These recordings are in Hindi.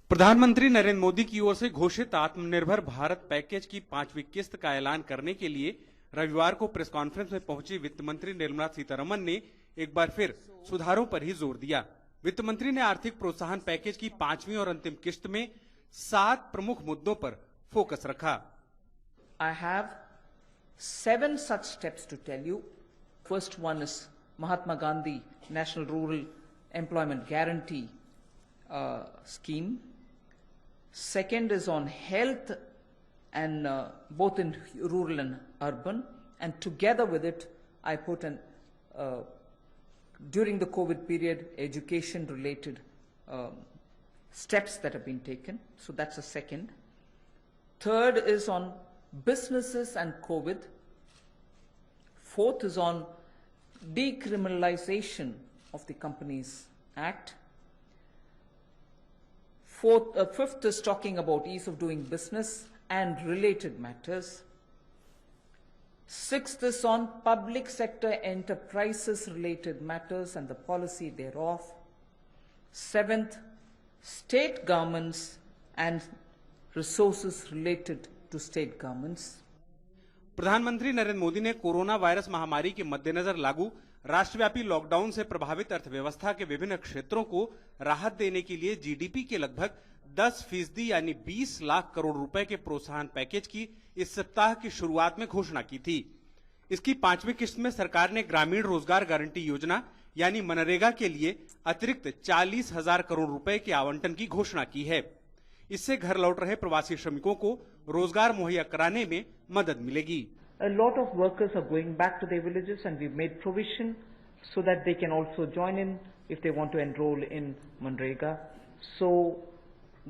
प्रधानमंत्री नरेंद्र मोदी की ओर से घोषित आत्मनिर्भर भारत पैकेज की 5वीं किस्त का ऐलान करने के लिए रविवार को प्रेस कॉन्फ्रेंस में पहुंची वित्त मंत्री निर्मला सीतारमण ने एक बार फिर सुधारों पर ही जोर दिया। वित्त मंत्री ने आर्थिक प्रोत्साहन पैकेज की 5वीं और अंतिम किस्त में 7 प्रमुख मुद्दों पर फोकस रखा। I have 7 such steps to tell you. First one is Mahatma Gandhi National Rural Employment Guarantee scheme. Second is on health and both in rural and urban, and together with it I put an during the COVID period education related steps that have been taken, so that's the second. Third is on businesses and COVID. Fourth is on decriminalization of the Companies Act. Fifth is talking about ease of doing business and related matters. Sixth is on public sector enterprises related matters and the policy thereof. Seventh, state governments and resources related to state governments. प्रधानमंत्री नरेंद्र मोदी ने कोरोना वायरस महामारी के मद्देनजर लागू राष्ट्रव्यापी लॉकडाउन से प्रभावित अर्थव्यवस्था के विभिन्न क्षेत्रों को राहत देने के लिए जीडीपी के लगभग 10% यानी 20 लाख करोड़ रुपए के प्रोत्साहन पैकेज की इस सप्ताह की शुरुआत में घोषणा की थी। इसकी 5वीं किस्त में सरकार ने ग्रामीण रोजगार गारंटी योजना यानी मनरेगा के लिए अतिरिक्त 40,000 करोड़ रुपए के आवंटन की घोषणा की है। इससे घर लौट रहे प्रवासी श्रमिकों को रोजगार मुहैया कराने में मदद मिलेगी। A lot of workers are going back to their villages and we've made provision so that they can also join in if they want to enroll in Manrega. So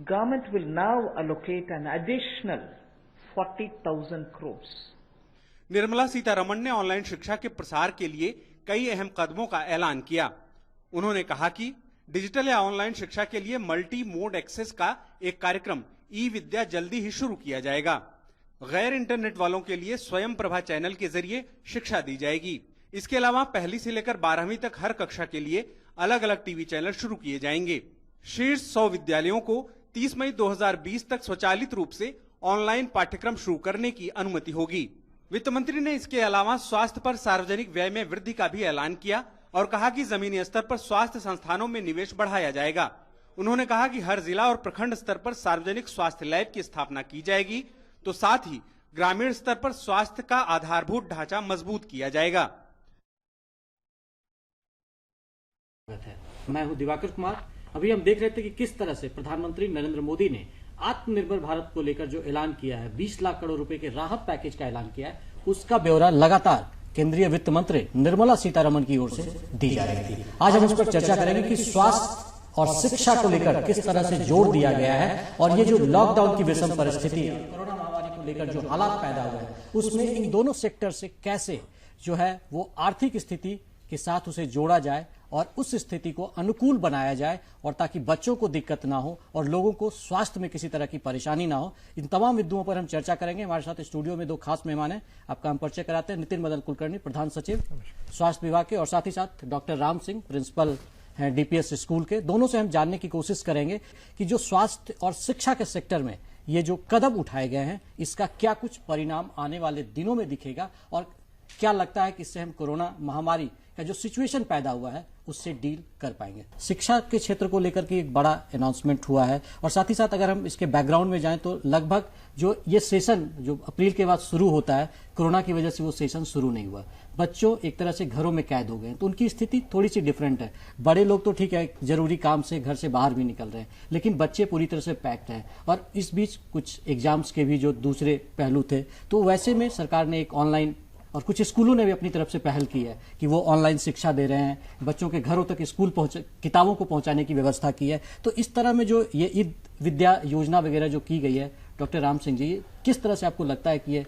government will now allocate an additional 40,000 crores. Nirmala Sitharaman ने ऑनलाइन शिक्षा के प्रसार के लिए कई अहम कदमों का ऐलान किया। उन्होंने कहा कि डिजिटल या ऑनलाइन शिक्षा के लिए मल्टी मोड एक्सेस का एक कार्यक्रम ई विद्या जल्दी ही शुरू किया जाएगा। गैर इंटरनेट वालों के लिए स्वयं प्रभा चैनल के जरिए शिक्षा दी जाएगी। इसके अलावा पहली से लेकर 12वीं तक हर कक्षा के लिए अलग अलग टीवी चैनल शुरू किए जाएंगे। शीर्ष 100 विद्यालयों को 30 मई 2020 तक स्वचालित रूप से ऑनलाइन पाठ्यक्रम शुरू करने की अनुमति होगी। वित्त मंत्री ने इसके अलावा स्वास्थ्य पर सार्वजनिक व्यय में वृद्धि का भी ऐलान किया और कहा कि जमीनी स्तर पर स्वास्थ्य संस्थानों में निवेश बढ़ाया जाएगा। उन्होंने कहा कि हर जिला और प्रखंड स्तर पर सार्वजनिक स्वास्थ्य लैब की स्थापना की जाएगी, तो साथ ही ग्रामीण स्तर पर स्वास्थ्य का आधारभूत ढांचा मजबूत किया जाएगा। मैं हूं दिवाकर कुमार। अभी हम देख रहे थे कि किस तरह से प्रधानमंत्री नरेंद्र मोदी ने आत्मनिर्भर भारत को लेकर जो ऐलान किया है, 20 लाख करोड़ रुपए के राहत पैकेज का ऐलान किया है, उसका ब्यौरा लगातार केंद्रीय वित्त मंत्री निर्मला सीतारमण की ओर से दी जा रही थी। आज हम इस पर चर्चा करेंगे कि स्वास्थ्य और शिक्षा को लेकर किस तरह से जोर दिया गया है और ये जो लॉकडाउन की विषम परिस्थिति, कोरोना महामारी को लेकर जो हालात पैदा हुए हैं, उसमें इन दोनों सेक्टर से कैसे जो है वो आर्थिक स्थिति के साथ उसे जोड़ा जाए और उस स्थिति को अनुकूल बनाया जाए, और ताकि बच्चों को दिक्कत ना हो और लोगों को स्वास्थ्य में किसी तरह की परेशानी ना हो। इन तमाम मुद्दों पर हम चर्चा करेंगे। हमारे साथ स्टूडियो में 2 खास मेहमान हैं। आपका हम परिचय कराते हैं। नितिन मदन कुलकर्णी, प्रधान सचिव स्वास्थ्य विभाग के, और साथ ही साथ डॉक्टर राम सिंह, प्रिंसिपल हैं डीपीएस स्कूल के। दोनों से हम जानने की कोशिश करेंगे कि जो स्वास्थ्य और शिक्षा के सेक्टर में ये जो कदम उठाए गए हैं, इसका क्या कुछ परिणाम आने वाले दिनों में दिखेगा और क्या लगता है कि इससे हम कोरोना महामारी का जो सिचुएशन पैदा हुआ है उससे डील कर पाएंगे। शिक्षा के क्षेत्र को लेकर के एक बड़ा अनाउंसमेंट हुआ है, और साथ ही साथ अगर हम इसके बैकग्राउंड में जाएं तो लगभग जो ये सेशन जो अप्रैल के बाद शुरू होता है, कोरोना की वजह से वो सेशन शुरू नहीं हुआ। बच्चों एक तरह से घरों में कैद हो गए, तो उनकी स्थिति थोड़ी सी डिफरेंट है। बड़े लोग तो ठीक है, जरूरी काम से घर से बाहर भी निकल रहे हैं, लेकिन बच्चे पूरी तरह से पैक्ड हैं, और इस बीच कुछ एग्जाम्स के भी जो दूसरे पहलू थे, तो वैसे में सरकार ने एक ऑनलाइन, और कुछ स्कूलों ने भी अपनी तरफ से पहल की है कि वो ऑनलाइन शिक्षा दे रहे हैं, बच्चों के घरों तक स्कूल किताबों को पहुंचाने की व्यवस्था की है। तो इस तरह में जो ये ईद विद्या योजना वगैरह जो की गई है, डॉक्टर राम सिंह जी, किस तरह से आपको लगता है कि ये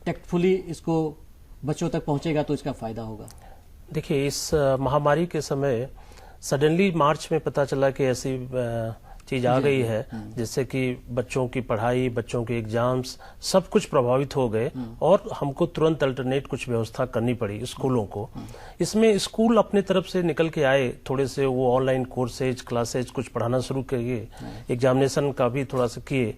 टेक्टफुली इसको बच्चों तक पहुंचेगा तो इसका फायदा होगा? देखिए, इस महामारी के समय सडनली मार्च में पता चला कि ऐसी चीज आ गई है, जिससे कि बच्चों की पढ़ाई, बच्चों के एग्जाम्स सब कुछ प्रभावित हो गए और हमको तुरंत अल्टरनेट कुछ व्यवस्था करनी पड़ी स्कूलों को। इसमें स्कूल अपने तरफ से निकल के आए, थोड़े से वो ऑनलाइन कोर्सेज क्लासेज कुछ पढ़ाना शुरू किए, एग्जामिनेशन का भी थोड़ा सा किए।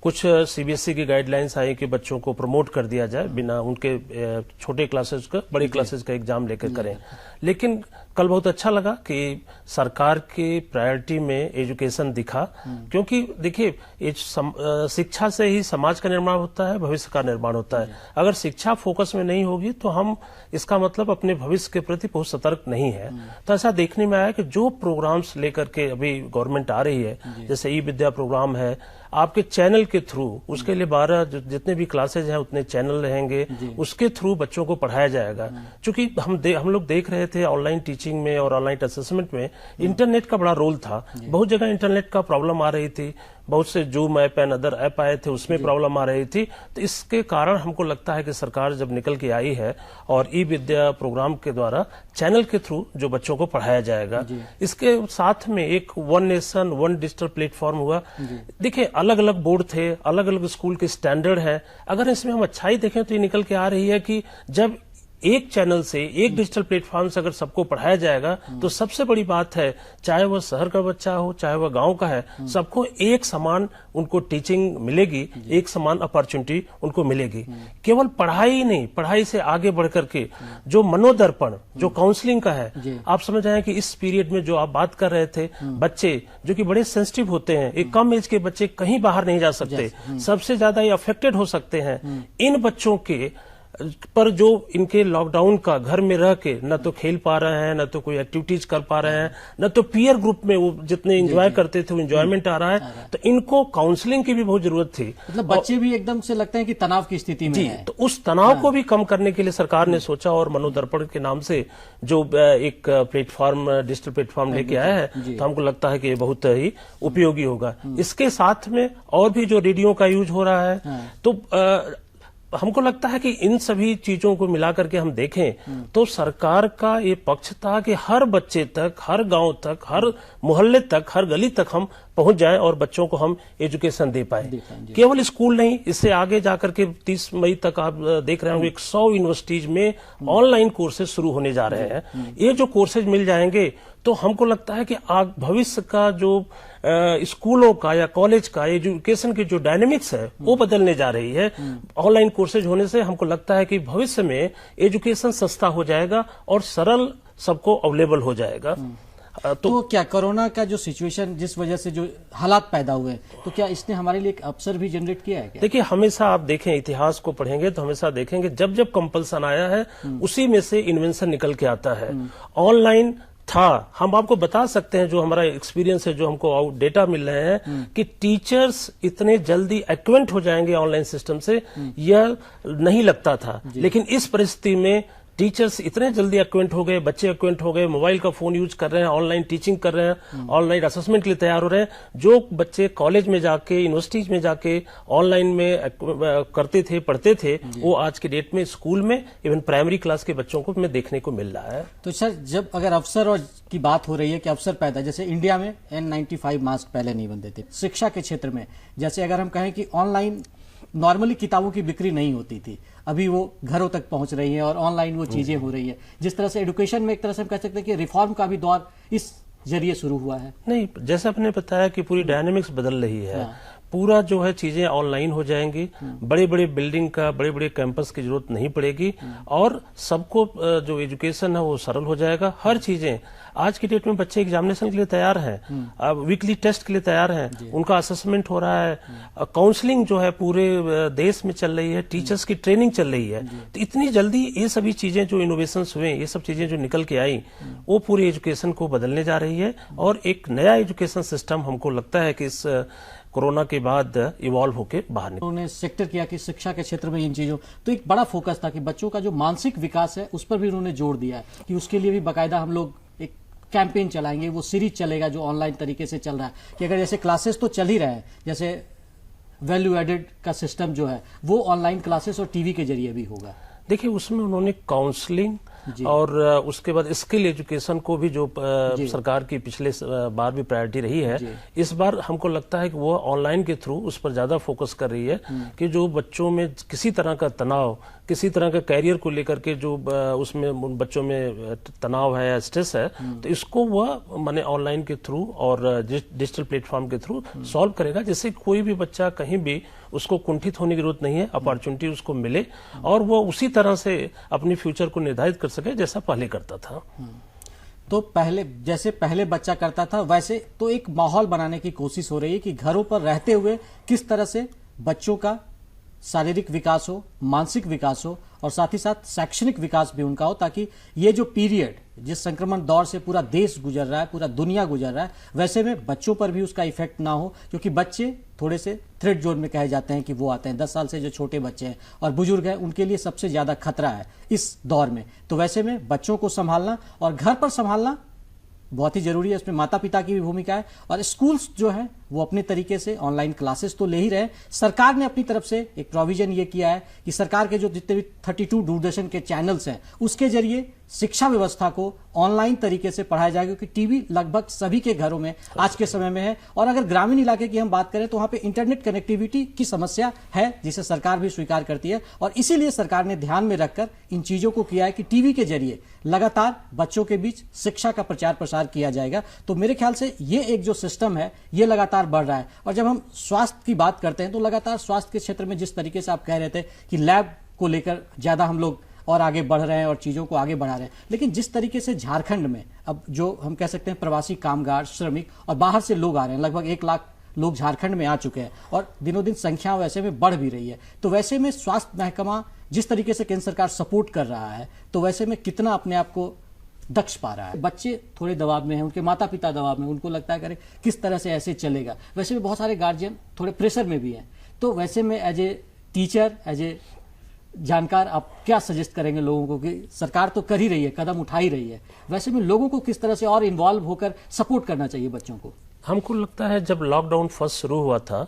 कुछ सीबीएसई की गाइडलाइंस आई कि बच्चों को प्रमोट कर दिया जाए, बिना उनके छोटे क्लासेज का बड़े क्लासेज का एग्जाम लेकर करें। लेकिन कल बहुत अच्छा लगा कि सरकार की प्रायोरिटी में एजुकेशन दिखा, क्योंकि देखिए शिक्षा से ही समाज का निर्माण होता है, भविष्य का निर्माण होता है। अगर शिक्षा फोकस में नहीं होगी तो हम इसका मतलब अपने भविष्य के प्रति बहुत सतर्क नहीं है। तो ऐसा देखने में आया कि जो प्रोग्राम्स लेकर के अभी गवर्नमेंट आ रही है, जैसे ई विद्या प्रोग्राम है, आपके चैनल के थ्रू उसके लिए 12 जितने भी क्लासेज हैं उतने चैनल रहेंगे, उसके थ्रू बच्चों को पढ़ाया जाएगा। चूंकि हम लोग देख रहे थे ऑनलाइन टीचिंग में और ऑनलाइन असेसमेंट में इंटरनेट का बड़ा रोल था। बहुत जगह इंटरनेट का प्रॉब्लम आ रही थी, बहुत से zoom app and other app आए थे, उसमें प्रॉब्लम आ रही थी। तो इसके कारण हमको लगता है कि सरकार जब निकल के आई है और ई विद्या प्रोग्राम के द्वारा चैनल के थ्रू जो बच्चों को पढ़ाया जाएगा, इसके साथ में एक one nation one digital platform हुआ। देखिए अलग अलग बोर्ड थे, अलग अलग स्कूल के स्टैंडर्ड है। अगर इसमें हम अच्छाई देखें तो ये निकल के आ रही है कि जब एक चैनल से, एक डिजिटल प्लेटफॉर्म से अगर सबको पढ़ाया जाएगा तो सबसे बड़ी बात है, चाहे वह शहर का बच्चा हो चाहे वह गांव का है, सबको एक समान उनको टीचिंग मिलेगी, एक समान अपॉर्चुनिटी उनको मिलेगी। केवल पढ़ाई ही नहीं, पढ़ाई से आगे बढ़ करके जो मनोदर्पण, जो काउंसलिंग का है, आप समझ आए कि इस पीरियड में जो आप बात कर रहे थे, बच्चे जो कि बड़े सेंसिटिव होते हैं, एक कम एज के बच्चे कहीं बाहर नहीं जा सकते, सबसे ज्यादा ये अफेक्टेड हो सकते हैं। इन बच्चों के पर जो इनके लॉकडाउन का घर में रह के न तो खेल पा रहे हैं, न तो कोई एक्टिविटीज कर पा रहे हैं, न तो पीयर ग्रुप में वो जितने एंजॉय करते थे वो एंजॉयमेंट आ रहा है, तो इनको काउंसलिंग की भी बहुत जरूरत थी। मतलब बच्चे भी एकदम से लगता है कि तनाव की स्थिति में है। तो उस तनाव को भी कम करने के लिए सरकार ने सोचा और मनोदर्पण के नाम से जो एक प्लेटफॉर्म, डिजिटल प्लेटफॉर्म लेके आया है, तो हमको लगता है कि ये बहुत ही उपयोगी होगा। इसके साथ में और भी जो रेडियो का यूज हो रहा है, तो हमको लगता है कि इन सभी चीजों को मिला करके हम देखें तो सरकार का ये पक्ष था कि हर बच्चे तक, हर गांव तक, हर मोहल्ले तक, हर गली तक हम पहुंच जाएं और बच्चों को हम एजुकेशन दे पाए। केवल स्कूल नहीं, इससे आगे जाकर के 30 मई तक आप देख रहे होंगे 100 यूनिवर्सिटीज में ऑनलाइन कोर्सेज शुरू होने जा रहे हैं। ये जो कोर्सेज मिल जाएंगे तो हमको लगता है कि भविष्य का जो स्कूलों का या कॉलेज का एजुकेशन की जो डायनेमिक्स है वो बदलने जा रही है। ऑनलाइन कोर्सेज होने से हमको लगता है कि भविष्य में एजुकेशन सस्ता हो जाएगा और सरल सबको अवेलेबल हो जाएगा। तो क्या कोरोना का जो सिचुएशन, जिस वजह से जो हालात पैदा हुए, तो क्या इसने हमारे लिए एक अवसर भी जनरेट किया है क्या? देखिए हमेशा आप देखें, इतिहास को पढ़ेंगे तो हमेशा देखेंगे जब जब कंपल्सन आया है उसी में से इन्वेंशन निकल के आता है। ऑनलाइन था, हम आपको बता सकते हैं जो हमारा एक्सपीरियंस है, जो हमको डेटा मिल रहे हैं कि टीचर्स इतने जल्दी एक्वेंट हो जाएंगे ऑनलाइन सिस्टम से, यह नहीं लगता था। लेकिन इस परिस्थिति में टीचर्स इतने जल्दी एक्वेंट हो गए, बच्चे एक्वेंट हो गए, मोबाइल का फोन यूज कर रहे हैं, ऑनलाइन टीचिंग कर रहे हैं, ऑनलाइन असेसमेंट के लिए तैयार हो रहे हैं। जो बच्चे कॉलेज में जाके, यूनिवर्सिटीज में जाके ऑनलाइन में करते थे, पढ़ते थे, वो आज के डेट में स्कूल में, इवन प्राइमरी क्लास के बच्चों को में देखने को मिल रहा है। तो सर, जब अगर अवसर और की बात हो रही है कि अवसर पैदा, जैसे इंडिया में N95 मास्क पहले नहीं बनते थे, शिक्षा के क्षेत्र में जैसे अगर हम कहें कि ऑनलाइन नॉर्मली किताबों की बिक्री नहीं होती थी, अभी वो घरों तक पहुंच रही है और ऑनलाइन वो चीजें हो रही है। जिस तरह से एजुकेशन में एक तरह से हम कह सकते हैं कि रिफॉर्म का भी दौर इस जरिए शुरू हुआ है। नहीं, जैसे आपने बताया कि पूरी डायनेमिक्स बदल रही है। पूरा जो है चीजें ऑनलाइन हो जाएंगी, बड़े बड़े बिल्डिंग का, बड़े बड़े कैंपस की जरूरत नहीं पड़ेगी और सबको जो एजुकेशन है वो सरल हो जाएगा। हर चीजें आज की डेट में बच्चे एग्जामिनेशन के लिए तैयार हैं, वीकली टेस्ट के लिए तैयार हैं, उनका असेसमेंट हो रहा है, काउंसलिंग जो है पूरे देश में चल रही है, टीचर्स की ट्रेनिंग चल रही है। तो इतनी जल्दी ये सभी चीजें जो इनोवेशंस हुए, ये सब चीजें जो निकल के आई, वो पूरी एजुकेशन को बदलने जा रही है और एक नया एजुकेशन सिस्टम हमको लगता है कि इस कोरोना के बाद इवॉल्व होके बाहर निकले। उन्होंने सेक्टर किया कि शिक्षा के क्षेत्र में इन चीजों, तो एक बड़ा फोकस था कि बच्चों का जो मानसिक विकास है उस पर भी उन्होंने जोर दिया है कि उसके लिए भी बाकायदा हम लोग एक कैंपेन चलाएंगे, वो सीरीज चलेगा जो ऑनलाइन तरीके से चल रहा है कि अगर जैसे क्लासेस तो चल ही रहे हैं, जैसे वैल्यू एडेड का सिस्टम जो है वो ऑनलाइन क्लासेस और टीवी के जरिए भी होगा। देखिए उसमें उन्होंने काउंसलिंग और उसके बाद स्किल एजुकेशन को भी जो सरकार की पिछले बार भी प्रायोरिटी रही है, इस बार हमको लगता है कि वो ऑनलाइन के थ्रू उस पर ज्यादा फोकस कर रही है कि जो बच्चों में किसी तरह का तनाव, किसी तरह का कैरियर को लेकर के जो उसमें बच्चों में तनाव है या स्ट्रेस है, तो इसको वह माने ऑनलाइन के थ्रू और डिजिटल प्लेटफॉर्म के थ्रू सॉल्व करेगा, जिससे कोई भी बच्चा कहीं भी उसको कुंठित होने की जरूरत नहीं है, अपॉर्चुनिटी उसको मिले और वो उसी तरह से अपनी फ्यूचर को निर्धारित कर सके जैसा पहले करता था। तो पहले बच्चा करता था वैसे तो एक माहौल बनाने की कोशिश हो रही है कि घरों पर रहते हुए किस तरह से बच्चों का शारीरिक विकास हो, मानसिक विकास हो और साथ ही साथ शैक्षणिक विकास भी उनका हो, ताकि ये जो पीरियड जिस संक्रमण दौर से पूरा देश गुजर रहा है, पूरा दुनिया गुजर रहा है, वैसे में बच्चों पर भी उसका इफेक्ट ना हो, क्योंकि बच्चे थोड़े से थ्रेड जोन में कहे जाते हैं कि वो आते हैं 10 साल से जो छोटे बच्चे हैं और बुजुर्ग हैं, उनके लिए सबसे ज्यादा खतरा है इस दौर में। तो वैसे में बच्चों को संभालना और घर पर संभालना बहुत ही जरूरी है, इसमें माता पिता की भी भूमिका है और स्कूल्स जो है वो अपने तरीके से ऑनलाइन क्लासेस तो ले ही रहे। सरकार ने अपनी तरफ से एक प्रोविजन ये किया है कि सरकार के जो जितने भी 32 दूरदर्शन के चैनल्स हैं उसके जरिए शिक्षा व्यवस्था को ऑनलाइन तरीके से पढ़ाया जाएगा, क्योंकि टीवी लगभग सभी के घरों में आज के समय में है। और अगर ग्रामीण इलाके की हम बात करें तो वहां पे इंटरनेट कनेक्टिविटी की समस्या है, जिसे सरकार भी स्वीकार करती है और इसीलिए सरकार ने ध्यान में रखकर इन चीजों को किया है कि टीवी के जरिए लगातार बच्चों के बीच शिक्षा का प्रचार प्रसार किया जाएगा। तो मेरे ख्याल से ये एक जो सिस्टम है ये लगातार बढ़ रहा है। और जब हम स्वास्थ्य की बात करते हैं तो लगातार स्वास्थ्य के क्षेत्र में जिस तरीके से आप कह रहे थे कि लैब को लेकर ज्यादा हम लोग और आगे बढ़ रहे हैं और चीजों को आगे बढ़ा रहे हैं, लेकिन जिस तरीके से झारखंड में अब जो हम कह सकते हैं प्रवासी कामगार, श्रमिक और बाहर से लोग आ रहे हैं, लगभग 1 लाख लोग झारखंड में आ चुके हैं और दिनों दिन संख्या वैसे में बढ़ भी रही है। तो वैसे में स्वास्थ्य महकमा जिस तरीके से केंद्र सरकार सपोर्ट कर रहा है, तो वैसे में कितना अपने आप को दक्ष पा रहा है। बच्चे थोड़े दबाव में हैं, उनके माता पिता दबाव में, उनको लगता है कि किस तरह से ऐसे चलेगा। वैसे में बहुत सारे गार्जियन थोड़े प्रेशर में भी हैं। तो वैसे में as a teacher, as a जानकार, आप क्या सजेस्ट करेंगे लोगों को कि सरकार तो कर ही रही है, कदम उठा ही रही है, वैसे में लोगों को किस तरह से और इन्वॉल्व होकर सपोर्ट करना चाहिए बच्चों को? हमको लगता है जब लॉकडाउन फर्स्ट शुरू हुआ था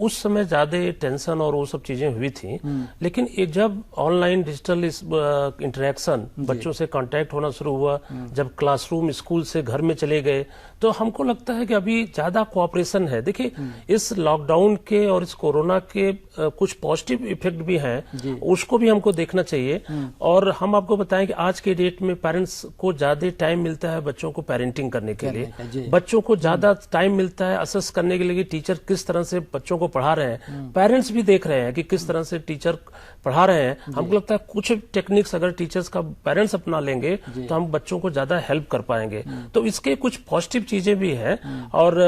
उस समय ज्यादा टेंशन और वो सब चीजें हुई थी, लेकिन ये जब ऑनलाइन डिजिटल इंटरेक्शन बच्चों से कांटेक्ट होना शुरू हुआ, जब क्लासरूम स्कूल से घर में चले गए, तो हमको लगता है कि अभी ज्यादा कोऑपरेशन है। देखिए इस लॉकडाउन के और इस कोरोना के कुछ पॉजिटिव इफेक्ट भी हैं, उसको भी हमको देखना चाहिए। और हम आपको बताएं कि आज के डेट में पेरेंट्स को ज्यादा टाइम मिलता है बच्चों को पेरेंटिंग करने के लिए, बच्चों को ज्यादा टाइम मिलता है असेस करने के लिए कि टीचर किस तरह से बच्चों को पढ़ा रहे हैं, पेरेंट्स भी देख रहे हैं कि किस तरह से टीचर पढ़ा रहे हैं। हमको लगता है कुछ टेक्निक्स अगर टीचर्स का पेरेंट्स अपना लेंगे तो हम बच्चों को ज्यादा हेल्प कर पाएंगे। तो इसके कुछ पॉजिटिव चीजें भी हैं। और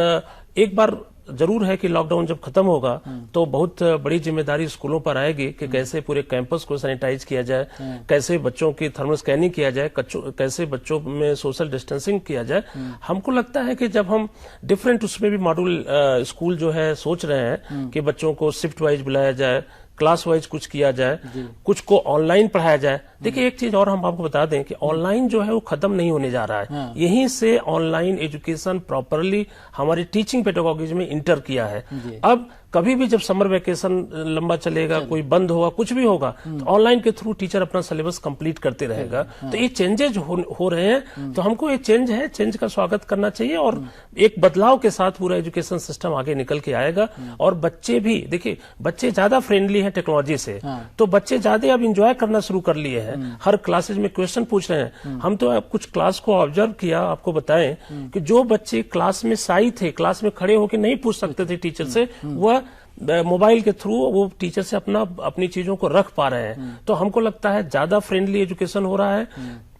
एक बार जरूर है कि लॉकडाउन जब खत्म होगा तो बहुत बड़ी जिम्मेदारी स्कूलों पर आएगी कि कैसे पूरे कैंपस को सैनिटाइज किया जाए, कैसे बच्चों की थर्मल स्कैनिंग किया जाए, कैसे बच्चों में सोशल डिस्टेंसिंग किया जाए। हमको लगता है कि जब हम डिफरेंट उसमें भी मॉड्यूल स्कूल जो है सोच रहे हैं कि बच्चों को शिफ्ट वाइज बुलाया जाए, क्लास वाइज कुछ किया जाए, कुछ को ऑनलाइन पढ़ाया जाए। देखिए एक चीज और हम आपको बता दें कि ऑनलाइन जो है वो खत्म नहीं होने जा रहा है। यहीं से ऑनलाइन एजुकेशन प्रॉपरली हमारी टीचिंग पेडागोजी में इंटर किया है। अब कभी भी जब समर वेकेशन लंबा चलेगा, कोई बंद होगा, कुछ भी होगा, तो ऑनलाइन के थ्रू टीचर अपना सिलेबस कंप्लीट करते रहेगा। तो ये चेंजेज हो रहे हैं, तो हमको ये चेंज है, चेंज का स्वागत करना चाहिए और एक बदलाव के साथ पूरा एजुकेशन सिस्टम आगे निकल के आएगा। और बच्चे भी देखिए, बच्चे ज्यादा फ्रेंडली हैं टेक्नोलॉजी से, तो बच्चे ज्यादा अब इंजॉय करना शुरू कर लिए हैं। हर क्लासेज में क्वेश्चन पूछ रहे हैं। हम तो कुछ क्लास को ऑब्जर्व किया, आपको बताएं कि जो बच्चे क्लास में शाई थे, क्लास में खड़े होकर नहीं पूछ सकते थे टीचर से, वह मोबाइल के थ्रू वो टीचर से अपनी चीजों को रख पा रहे हैं। तो हमको लगता है ज्यादा फ्रेंडली एजुकेशन हो रहा है,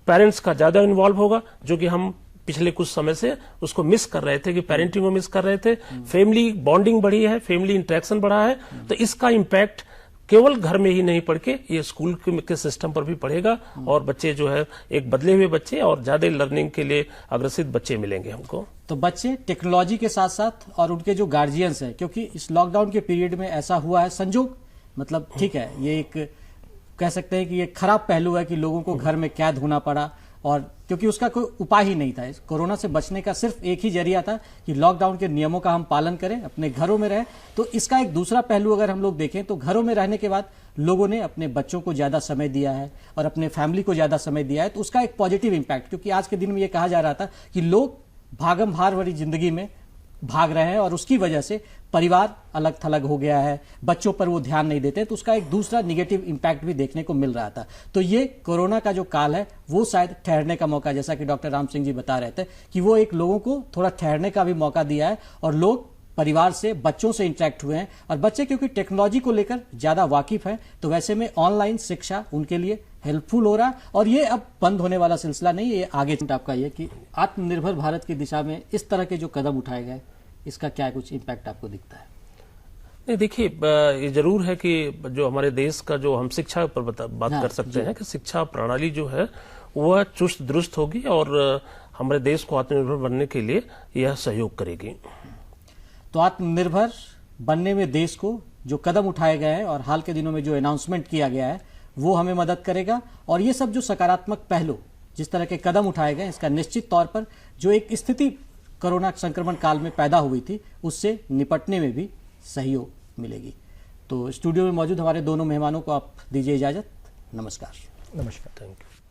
पेरेंट्स का ज्यादा इन्वॉल्व होगा, जो कि हम पिछले कुछ समय से उसको मिस कर रहे थे, कि पेरेंटिंग को मिस कर रहे थे। फैमिली बॉन्डिंग बढ़ी है, फैमिली इंटरेक्शन बढ़ा है, तो इसका इम्पैक्ट केवल घर में ही नहीं पढ़ के ये स्कूल के सिस्टम पर भी पड़ेगा और बच्चे जो है एक बदले हुए बच्चे और ज्यादा लर्निंग के लिए अग्रसित बच्चे मिलेंगे हमको। तो बच्चे टेक्नोलॉजी के साथ साथ और उनके जो गार्जियंस हैं, क्योंकि इस लॉकडाउन के पीरियड में ऐसा हुआ है संजोग, मतलब ठीक है, ये एक कह सकते हैं कि ये खराब पहलू है कि लोगों को घर में कैद होना पड़ा, और क्योंकि उसका कोई उपाय ही नहीं था, इस कोरोना से बचने का सिर्फ एक ही जरिया था कि लॉकडाउन के नियमों का हम पालन करें, अपने घरों में रहें। तो इसका एक दूसरा पहलू अगर हम लोग देखें तो घरों में रहने के बाद लोगों ने अपने बच्चों को ज्यादा समय दिया है और अपने फैमिली को ज्यादा समय दिया है, तो उसका एक पॉजिटिव इंपैक्ट, क्योंकि आज के दिन में यह कहा जा रहा था कि लोग भागम भार भरी जिंदगी में भाग रहे हैं और उसकी वजह से परिवार अलग थलग हो गया है, बच्चों पर वो ध्यान नहीं देते, तो उसका एक दूसरा निगेटिव इंपैक्ट भी देखने को मिल रहा था। तो ये कोरोना का जो काल है वो शायद ठहरने का मौका, जैसा कि डॉक्टर राम सिंह जी बता रहे थे कि वो एक लोगों को थोड़ा ठहरने का भी मौका दिया है और लोग परिवार से, बच्चों से इंटरेक्ट हुए हैं। और बच्चे क्योंकि टेक्नोलॉजी को लेकर ज्यादा वाकिफ हैं, तो वैसे में ऑनलाइन शिक्षा उनके लिए हेल्पफुल हो रहा है और ये अब बंद होने वाला सिलसिला नहीं, ये आगे आपका ये कि आत्मनिर्भर भारत की दिशा में इस तरह के जो कदम उठाए गए, इसका क्या कुछ इम्पैक्ट आपको दिखता है? नहीं, देखिए, ये जरूर है कि जो हमारे देश का जो हम शिक्षा पर बात कर सकते हैं कि शिक्षा प्रणाली जो है वह चुस्त दुरुस्त होगी और हमारे देश को आत्मनिर्भर बनने के लिए यह सहयोग करेगी। तो आत्मनिर्भर बनने में देश को जो कदम उठाए गए हैं और हाल के दिनों में जो अनाउंसमेंट किया गया है वो हमें मदद करेगा और ये सब जो सकारात्मक पहलू, जिस तरह के कदम उठाए गए, इसका निश्चित तौर पर जो एक स्थिति कोरोना संक्रमण काल में पैदा हुई थी उससे निपटने में भी सहयोग मिलेगी। तो स्टूडियो में मौजूद हमारे दोनों मेहमानों को आप दीजिए इजाजत। नमस्कार। नमस्कार, थैंक यू।